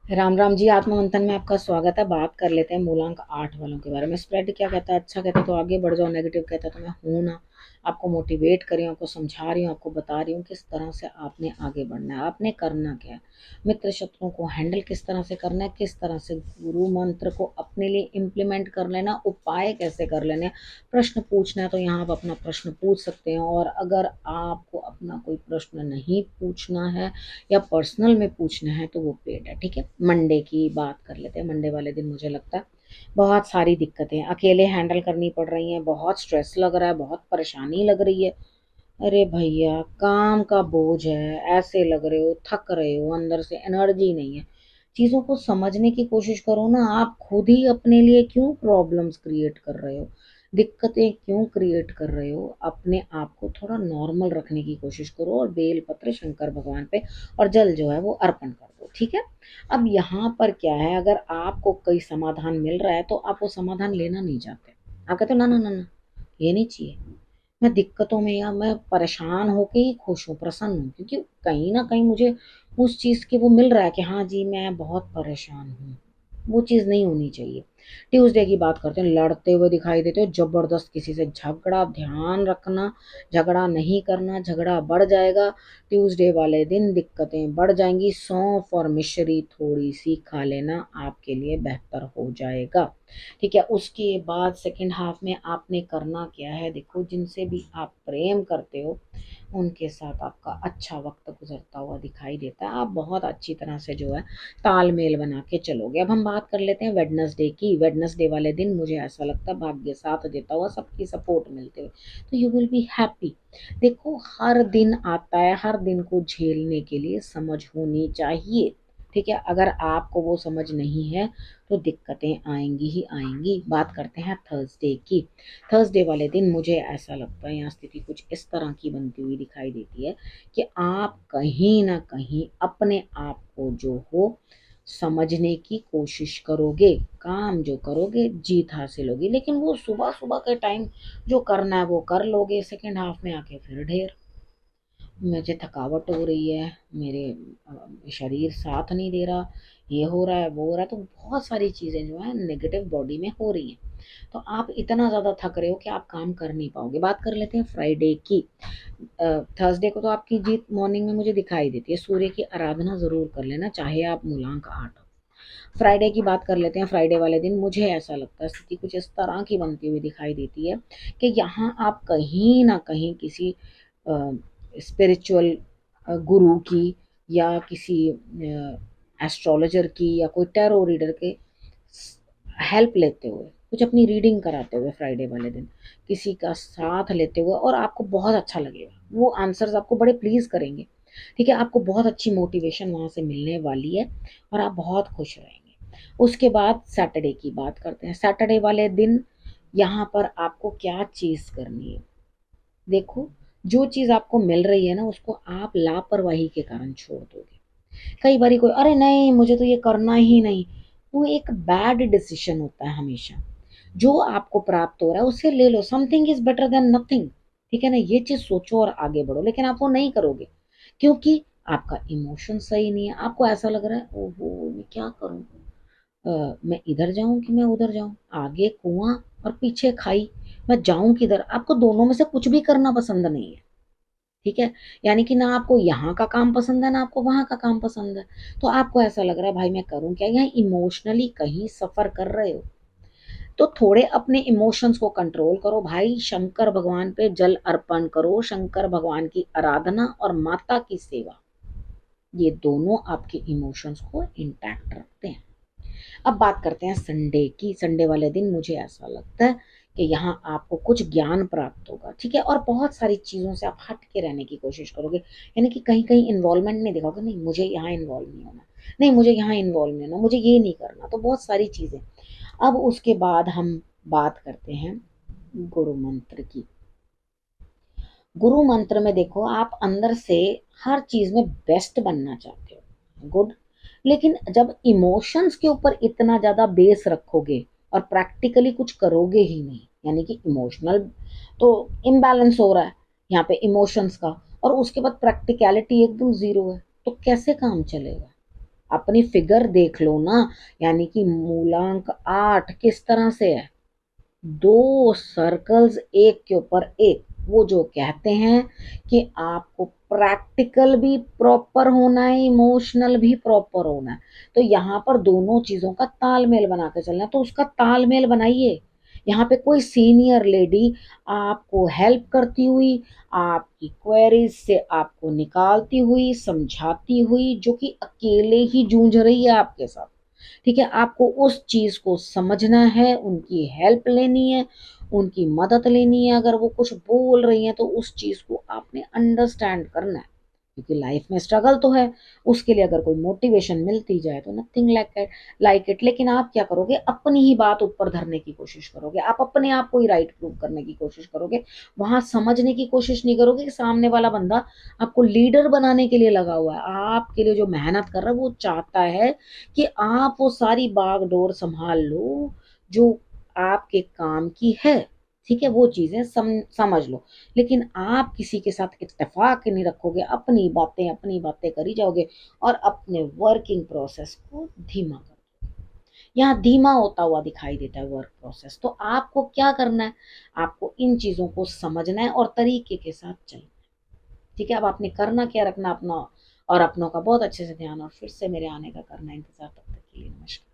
राम राम जी। आत्ममंथन में आपका स्वागत है। बात कर लेते हैं मूलांक 8 वालों के बारे में। स्प्रेड क्या कहता है? अच्छा कहता है तो आगे बढ़ जाओ, नेगेटिव कहता है तो मैं हूं ना। आपको मोटिवेट कर रही हूँ, आपको समझा रही हूँ, आपको बता रही हूँ किस तरह से आपने आगे बढ़ना है, आपने करना क्या है, मित्र शत्रुओं को हैंडल किस तरह से करना है, किस तरह से गुरु मंत्र को अपने लिए इम्प्लीमेंट कर लेना, उपाय कैसे कर लेने हैं। प्रश्न पूछना है तो यहाँ आप अपना प्रश्न पूछ सकते हैं, और अगर आपको अपना कोई प्रश्न नहीं पूछना है या पर्सनल में पूछना है तो वो पेड है। ठीक है, मंडे की बात कर लेते हैं। मंडे वाले दिन मुझे लगता है बहुत सारी दिक्कतें अकेले हैंडल करनी पड़ रही हैं, बहुत स्ट्रेस लग रहा है, बहुत परेशानी लग रही है। अरे भैया, काम का बोझ है, ऐसे लग रहे हो, थक रहे हो, अंदर से एनर्जी नहीं है। चीज़ों को समझने की कोशिश करो ना। आप खुद ही अपने लिए क्यों प्रॉब्लम्स क्रिएट कर रहे हो, दिक्कतें क्यों क्रिएट कर रहे हो? अपने आप को थोड़ा नॉर्मल रखने की कोशिश करो और बेल पत्र शंकर भगवान पे और जल जो है वो अर्पण कर दो। ठीक है। अब यहाँ पर क्या है, अगर आपको कोई समाधान मिल रहा है तो आप वो समाधान लेना नहीं चाहते। आप कहते हो ना ना ना ना, ये नहीं चाहिए। मैं दिक्कतों में या मैं परेशान होके ही खुश हूँ, प्रसन्न हूँ, क्योंकि कहीं न कहीं मुझे उस चीज़ की वो मिल रहा है कि हाँ जी, मैं बहुत परेशान हूँ। वो चीज़ नहीं होनी चाहिए। ट्यूसडे की बात करते हैं, लड़ते हुए दिखाई देते हो, ज़बरदस्त किसी से झगड़ा, ध्यान रखना, झगड़ा नहीं करना, झगड़ा बढ़ जाएगा। ट्यूसडे वाले दिन दिक्कतें बढ़ जाएँगी। सौंफ और मिश्री थोड़ी-सी खा लेना आपके लिए बेहतर हो जाएगा। ठीक है, उसके बाद सेकंड हाफ में आपने करना क्या है, देखो जिनसे भी आप प्रेम करते हो उनके साथ आपका अच्छा वक्त गुजरता हुआ दिखाई देता है। आप बहुत अच्छी तरह से जो है तालमेल बना के चलोगे। अब हम बात कर लेते हैं वेडनेसडे की। वेडनेसडे वाले दिन मुझे ऐसा लगता है भाग्य साथ देता हुआ, सबकी सपोर्ट मिलते हुए, तो यू विल बी हैप्पी। देखो, हर दिन आता है, हर दिन को झेलने के लिए समझ होनी चाहिए। ठीक है, अगर आपको वो समझ नहीं है तो दिक्कतें आएंगी ही आएंगी। बात करते हैं थर्सडे की। थर्सडे वाले दिन मुझे ऐसा लगता है यहाँ स्थिति कुछ इस तरह की बनती हुई दिखाई देती है कि आप कहीं ना कहीं अपने आप को जो हो समझने की कोशिश करोगे, काम जो करोगे जीत हासिल होगी, लेकिन वो सुबह सुबह के टाइम जो करना है वो कर लोगे, सेकेंड हाफ में आके फिर ढेर। मुझे थकावट हो रही है, मेरे शरीर साथ नहीं दे रहा, ये हो रहा है, वो हो रहा है, तो बहुत सारी चीज़ें जो है नेगेटिव बॉडी में हो रही हैं। तो आप इतना ज़्यादा थक रहे हो कि आप काम कर नहीं पाओगे। बात कर लेते हैं फ्राइडे की। थर्सडे को तो आपकी जीत मॉर्निंग में मुझे दिखाई देती है। सूर्य की आराधना ज़रूर कर लेना, चाहे आप मूलांक 8 हो। फ्राइडे की बात कर लेते हैं। फ्राइडे वाले दिन मुझे ऐसा लगता है स्थिति कुछ इस तरह की बनती हुई दिखाई देती है कि यहाँ आप कहीं ना कहीं किसी स्पिरिचुअल गुरु की या किसी एस्ट्रोलॉजर की या कोई टैरो रीडर के हेल्प लेते हुए, कुछ अपनी रीडिंग कराते हुए फ्राइडे वाले दिन किसी का साथ लेते हुए, और आपको बहुत अच्छा लगेगा। वो आंसर्स आपको बड़े प्लीज करेंगे। ठीक है, आपको बहुत अच्छी मोटिवेशन वहां से मिलने वाली है और आप बहुत खुश रहेंगे। उसके बाद सैटरडे की बात करते हैं। सैटरडे वाले दिन यहाँ पर आपको क्या चीज करनी है, देखो, जो चीज आपको मिल रही है ना उसको आप लापरवाही के कारण छोड़ दोगे। कई बारी कोई, अरे नहीं मुझे तो ये करना ही नहीं, वो एक बैड डिसीजन होता है हमेशा। जो आपको प्राप्त हो रहा है उसे ले लो, something is better than nothing. ठीक है ना, ये चीज सोचो और आगे बढ़ो, लेकिन आप वो नहीं करोगे क्योंकि आपका इमोशन सही नहीं है। आपको ऐसा लग रहा है, ओहो मैं क्या करूं, मैं इधर जाऊं कि मैं उधर जाऊं, आगे कुआं और पीछे खाई, मैं जाऊं किधर? आपको दोनों में से कुछ भी करना पसंद नहीं है। ठीक है, यानी कि ना आपको यहाँ का काम पसंद है ना आपको वहां का काम पसंद है। तो आपको ऐसा लग रहा है भाई मैं करूं क्या, यहाँ इमोशनली कहीं सफर कर रहे हो। तो थोड़े अपने इमोशंस को कंट्रोल करो भाई, शंकर भगवान पे जल अर्पण करो, शंकर भगवान की आराधना और माता की सेवा, ये दोनों आपके इमोशंस को इंटैक्ट रखते हैं। अब बात करते हैं संडे की। संडे वाले दिन मुझे ऐसा लगता है कि यहाँ आपको कुछ ज्ञान प्राप्त होगा। ठीक है, और बहुत सारी चीज़ों से आप हट के रहने की कोशिश करोगे, यानी कि कहीं कहीं इन्वॉल्वमेंट नहीं दिखाओगे, नहीं मुझे यहाँ इन्वॉल्व नहीं होना, नहीं मुझे यहाँ इन्वॉल्व नहीं होना, मुझे ये नहीं करना, तो बहुत सारी चीज़ें। अब उसके बाद हम बात करते हैं गुरु मंत्र की। गुरु मंत्र में देखो, आप अंदर से हर चीज में बेस्ट बनना चाहते हो, गुड, लेकिन जब इमोशंस के ऊपर इतना ज्यादा बेस रखोगे और प्रैक्टिकली कुछ करोगे ही नहीं, यानी कि इमोशनल तो इम्बैलेंस हो रहा है यहाँ पे इमोशंस का, और उसके बाद प्रैक्टिकलिटी एकदम जीरो है, तो कैसे काम चलेगा? अपनी फिगर देख लो ना, यानी कि मूलांक 8 किस तरह से है, दो सर्कल्स एक के ऊपर एक। वो जो कहते हैं कि आपको प्रैक्टिकल भी प्रॉपर होना है, इमोशनल भी प्रॉपर होना है, तो यहाँ पर दोनों चीजों का तालमेल बना के चलना है, तो उसका तालमेल बनाइए। यहाँ पे कोई सीनियर लेडी आपको हेल्प करती हुई, आपकी क्वेरीज से आपको निकालती हुई, समझाती हुई, जो कि अकेले ही जूझ रही है आपके साथ, ठीक है, आपको उस चीज को समझना है, उनकी हेल्प लेनी है, उनकी मदद लेनी है। अगर वो कुछ बोल रही है तो उस चीज को आपने अंडरस्टैंड करना है, क्योंकि लाइफ में स्ट्रगल तो है। उसके लिए अगर कोई मोटिवेशन मिलती जाए तो नथिंग लाइक इट। लेकिन आप क्या करोगे, अपनी ही बात ऊपर धरने की कोशिश करोगे, आप अपने आप को ही राइट प्रूव करने की कोशिश करोगे, वहां समझने की कोशिश नहीं करोगे कि सामने वाला बंदा आपको लीडर बनाने के लिए लगा हुआ है, आपके लिए जो मेहनत कर रहा है वो चाहता है कि आप वो सारी बागडोर संभाल लो जो आपके काम की है, ठीक है, वो चीजें समझ लो। लेकिन आप किसी के साथ इत्तेफाक नहीं रखोगे, अपनी बातें करी जाओगे और अपने वर्किंग प्रोसेस को धीमा कर, यहाँ धीमा होता हुआ दिखाई देता है वर्क प्रोसेस। तो आपको क्या करना है, आपको इन चीजों को समझना है और तरीके के साथ चलना है, ठीक है। अब आपने करना क्या रखना, अपना और अपनों का बहुत अच्छे से ध्यान, और फिर से मेरे आने का करना इंतजार। तब तक के लिए नमस्कार।